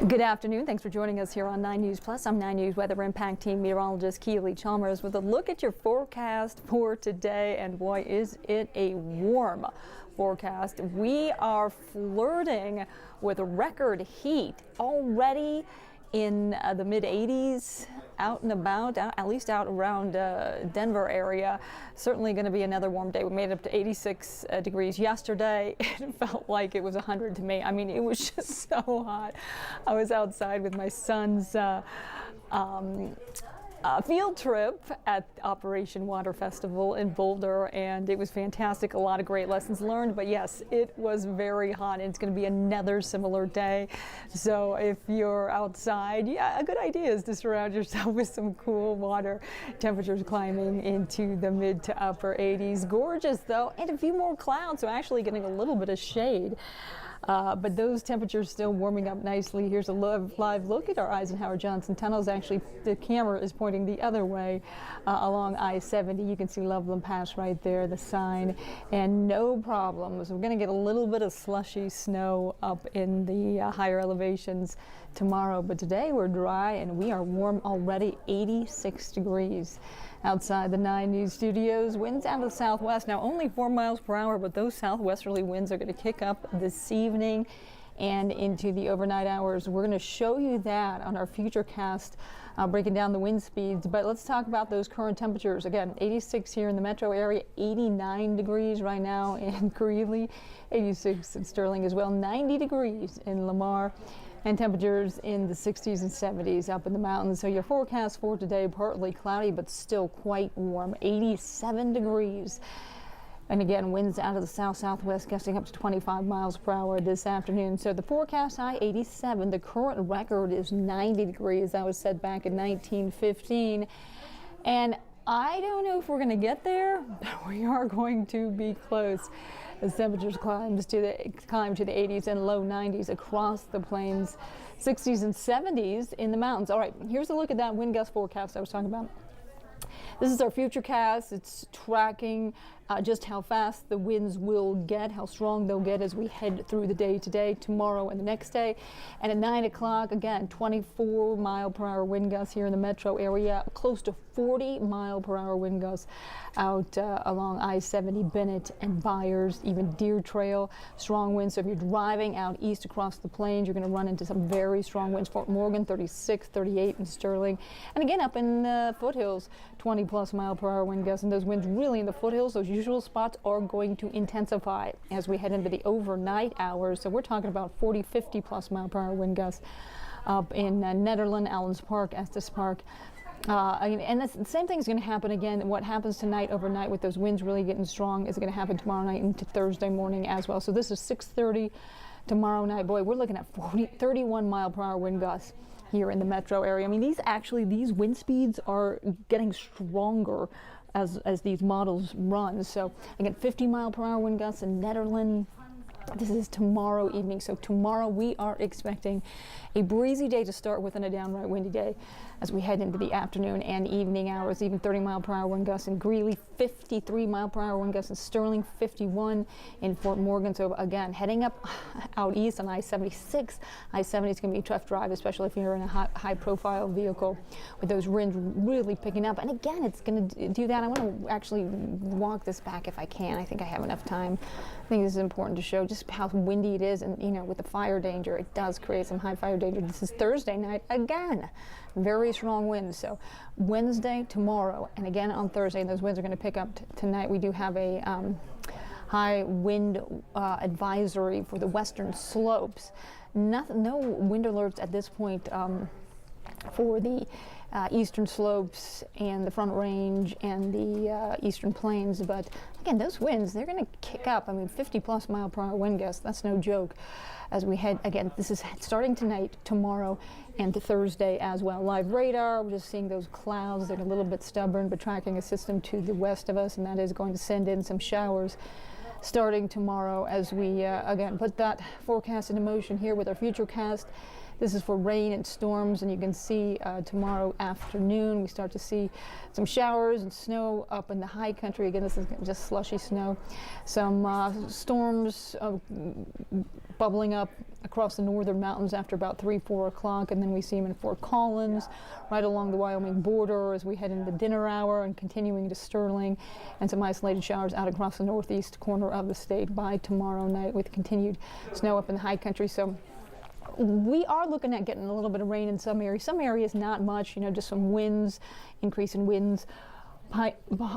Good afternoon. Thanks for joining us here on 9 News Plus. I'm 9 News Weather Impact Team Meteorologist Keely Chalmers with a look at your forecast for today. And boy, is it a warm forecast. We are flirting with record heat already in the mid 80s, out and about, at least out around Denver area. Certainly going to be another warm day. We made it up to 86 degrees yesterday. It felt like it was 100 to me. I mean, it was just so hot. I was outside with my son's field trip at Operation Water Festival in Boulder, and it was fantastic. A lot of great lessons learned, but yes, it was very hot, and it's going to be another similar day. So if you're outside, yeah, a good idea is to surround yourself with some cool water. Temperatures climbing into the mid to upper 80s. Gorgeous though, and a few more clouds, so actually getting a little bit of shade. But those temperatures still warming up nicely. Here's a live look at our Eisenhower Johnson tunnels. Actually, the camera is pointing the other way along I-70. You can see Loveland Pass right there, the sign, and no problems. We're going to get a little bit of slushy snow up in the higher elevations tomorrow, but today we're dry and we are warm already, 86 degrees. Outside the 9 News studios, winds out of the southwest. Now only 4 miles per hour, but those southwesterly winds are going to kick up this evening and into the overnight hours. We're going to show you that on our futurecast, breaking down the wind speeds. But let's talk about those current temperatures. Again, 86 here in the metro area, 89 degrees right now in Greeley, 86 in Sterling as well, 90 degrees in Lamar, and temperatures in the 60s and 70s up in the mountains. So your forecast for today, partly cloudy, but still quite warm, 87 degrees. And again, winds out of the south-southwest gusting up to 25 miles per hour this afternoon. So the forecast high 87. The current record is 90 degrees. That was set back in 1915. And I don't know if we're going to get there, but we are going to be close as temperatures climb to the 80s and low 90s across the plains, 60s and 70s in the mountains. All right, here's a look at that wind gust forecast I was talking about. This is our futurecast. It's tracking just how fast the winds will get, how strong they'll get as we head through the day today, tomorrow, and the next day. And at 9 o'clock, again, 24 mile per hour wind gusts here in the metro area, close to 40 mile per hour wind gusts out along I-70, Bennett and Byers, even Deer Trail. Strong winds. So if you're driving out east across the plains, you're going to run into some very strong winds. Fort Morgan, 36, 38 in Sterling. And again, up in the foothills, 20 plus mile per hour wind gusts. And those winds really in the foothills, those usual spots are going to intensify as we head into the overnight hours. So we're talking about 40, 50 plus mile per hour wind gusts up in Nederland, Allens Park, Estes Park. And the same thing is going to happen again. What happens tonight overnight with those winds really getting strong is going to happen tomorrow night into Thursday morning as well. So this is 6:30 tomorrow night. Boy, we're looking at 31 mile per hour wind gusts here in the metro area. I mean, these wind speeds are getting stronger as these models run. So again, 50 mile per hour wind gusts in Nederland. This is tomorrow evening. So tomorrow we are expecting a breezy day to start with and a downright windy day as we head into the afternoon and evening hours. Even 30 mile per hour wind gusts in Greeley, 53 mile per hour wind gusts in Sterling, 51 in Fort Morgan. So again, heading up out east on I-76. I-70 is going to be a tough drive, especially if you're in a high profile vehicle with those winds really picking up. And again, it's going to do that. I want to actually walk this back if I can. I think I have enough time. I think this is important to show just how windy it is, and with the fire danger, it does create some high fire danger. This is Thursday night again, very strong winds. So Wednesday, tomorrow, and again on Thursday, those winds are going to pick up tonight. We do have a high wind advisory for the western slopes. No wind alerts at this point for the eastern slopes and the Front Range and the eastern plains, but again, those winds, they're going to kick up. I mean, 50 plus mile per hour wind gusts, that's no joke as we head. Again, this is starting tonight, tomorrow, and to Thursday as well. Live radar, we're just seeing those clouds. They're a little bit stubborn, but tracking a system to the west of us, and that is going to send in some showers starting tomorrow as we again put that forecast into motion here with our futurecast. This is for rain and storms, and you can see tomorrow afternoon we start to see some showers and snow up in the high country. Again, this is just slushy snow. Some storms bubbling up across the northern mountains after about 3-4 o'clock, and then we see them in Fort Collins, right along the Wyoming border as we head into the dinner hour and continuing to Sterling, and some isolated showers out across the northeast corner of the state by tomorrow night with continued snow up in the high country. So we are looking at getting a little bit of rain in some areas, not much, just some winds, increase in winds,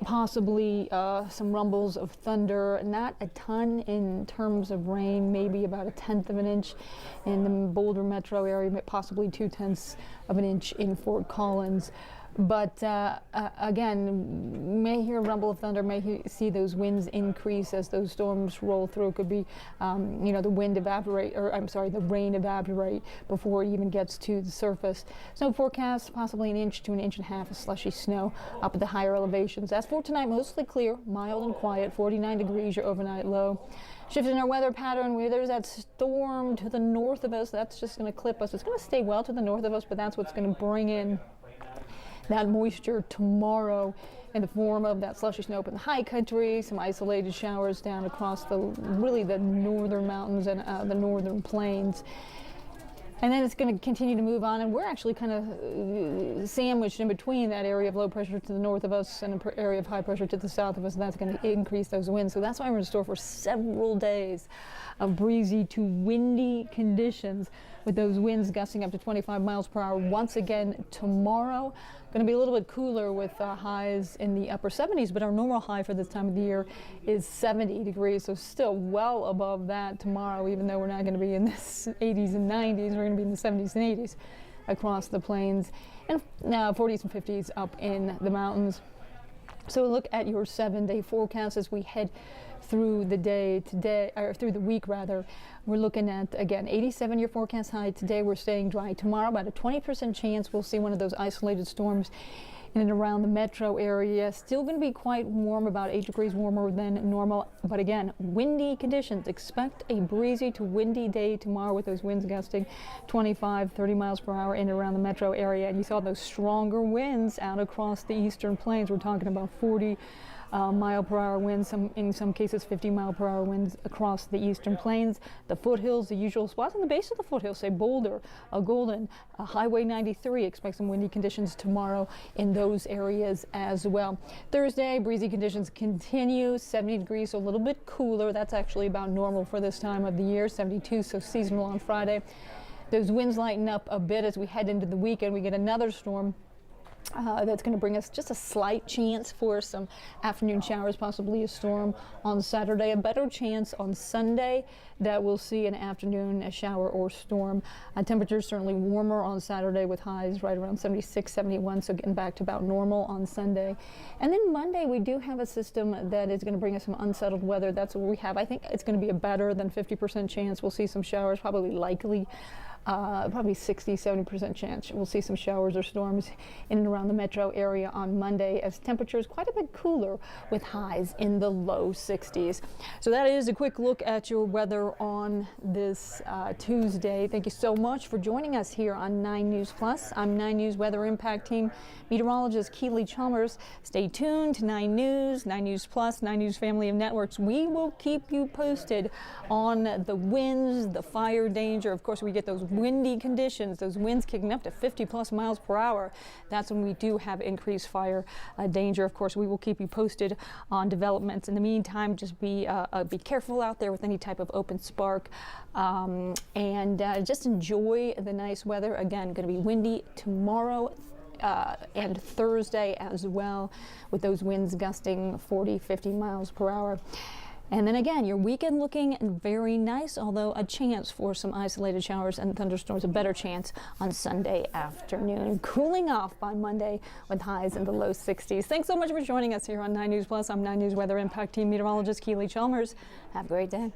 possibly some rumbles of thunder, not a ton in terms of rain, maybe about 1/10 of an inch in the Boulder metro area, possibly 2/10 of an inch in Fort Collins. But again, may hear a rumble of thunder, may see those winds increase as those storms roll through. It could be, the rain evaporate before it even gets to the surface. Snow forecast, possibly 1 inch to 1.5 inches of slushy snow up at the higher elevations. As for tonight, mostly clear, mild and quiet, 49 degrees, your overnight low. Shift in our weather pattern, there's that storm to the north of us. That's just going to clip us. It's going to stay well to the north of us, but that's what's going to bring in that moisture tomorrow in the form of that slushy snow up in the high country, some isolated showers down across the northern mountains and the northern plains. And then it's going to continue to move on, and we're actually kind of sandwiched in between that area of low pressure to the north of us and an area of high pressure to the south of us, and that's going to increase those winds. So that's why we're in store for several days of breezy to windy conditions, with those winds gusting up to 25 miles per hour once again tomorrow. Going to be a little bit cooler with highs in the upper 70s, but our normal high for this time of the year is 70 degrees, so still well above that tomorrow, even though we're not going to be in the 80s and 90s. We're going to be in the 70s and 80s across the plains, and now 40s and 50s up in the mountains. So look at your 7-day forecast as we head through the day today, or through the week rather. We're looking at, again, 87 your forecast high today. We're staying dry tomorrow, about a 20% chance we'll see one of those isolated storms in and around the metro area. Still going to be quite warm, about 8 degrees warmer than normal, but again, windy conditions. Expect a breezy to windy day tomorrow with those winds gusting 25-30 miles per hour in and around the metro area. And you saw those stronger winds out across the eastern plains. We're talking about 40 mile per hour winds, in some cases 50 mile per hour winds across the eastern plains. The foothills, the usual spots on the base of the foothills, say Boulder, Golden, Highway 93. Expect some windy conditions tomorrow in those areas as well. Thursday, breezy conditions continue, 70 degrees, so a little bit cooler. That's actually about normal for this time of the year, 72, so seasonal on Friday. Those winds lighten up a bit as we head into the weekend. We get another storm that's going to bring us just a slight chance for some afternoon showers, possibly a storm on Saturday. A better chance on Sunday that we'll see an afternoon shower or storm. Temperatures certainly warmer on Saturday with highs right around 76, 71, so getting back to about normal on Sunday. And then Monday we do have a system that is going to bring us some unsettled weather. That's what we have. I think it's going to be a better than 50% chance we'll see some showers, probably likely. Probably 60-70% chance we'll see some showers or storms in and around the metro area on Monday, as temperatures quite a bit cooler with highs in the low 60s. So that is a quick look at your weather on this Tuesday. Thank you so much for joining us here on 9 News Plus. I'm 9 News Weather Impact Team Meteorologist Keely Chalmers. Stay tuned to 9 News, 9 News Plus, 9 News family of networks. We will keep you posted on the winds, the fire danger. Of course, we get those windy conditions, those winds kicking up to 50+ miles per hour. That's when we do have increased fire danger. Of course, we will keep you posted on developments. In the meantime, just be careful out there with any type of open spark, and just enjoy the nice weather. Again, going to be windy tomorrow and Thursday as well, with those winds gusting 40-50 miles per hour. And then again, your weekend looking very nice, although a chance for some isolated showers and thunderstorms, a better chance on Sunday afternoon. Cooling off by Monday with highs in the low 60s. Thanks so much for joining us here on 9 News Plus. I'm 9 News Weather Impact Team Meteorologist Keely Chalmers. Have a great day.